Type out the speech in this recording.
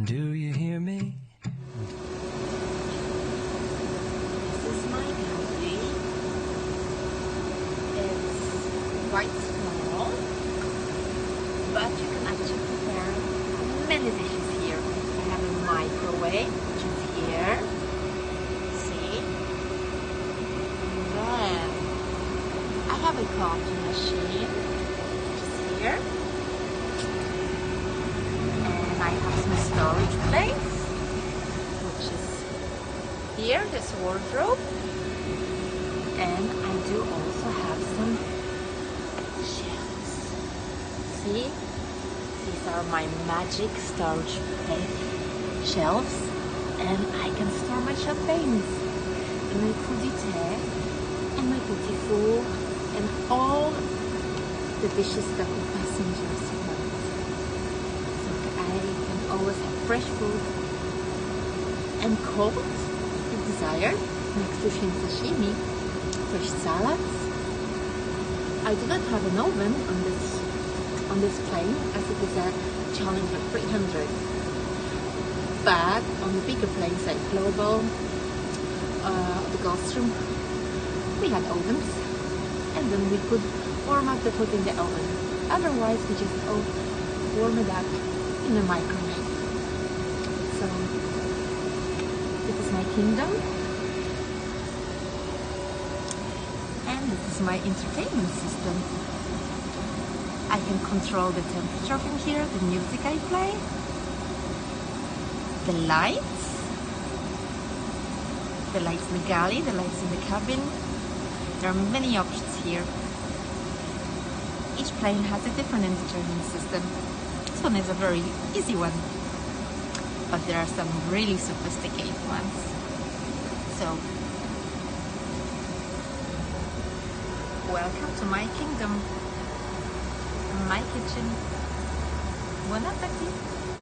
Do you hear me? This is my galley. It's quite small, but you can actually prepare many dishes here. I have a microwave, which is here. See? And then I have a coffee machine, which is here. And I have some storage place, which is here, this wardrobe. And I do also have some shelves. See? These are my magic storage shelves. And I can store my champagnes, and my crudité, and my petit four, and all the dishes that the passengers want. So I can always have fresh food and cold, if desired, next to shrimp sashimi, fresh salads. I do not have an oven on this plane, as it is a Challenger 300. But on the bigger planes like Global, the Gulfstream, we had ovens, and then we could warm up the food in the oven. Otherwise, we just warm it up in the microwave. So this is my kingdom, and this is my entertainment system. I can control the temperature from here, the music I play, the lights in the galley, the lights in the cabin. There are many options here. Each plane has a different entertainment system. This one is a very easy one, but there are some really sophisticated ones. So, welcome to my kingdom, my kitchen. Bon appétit!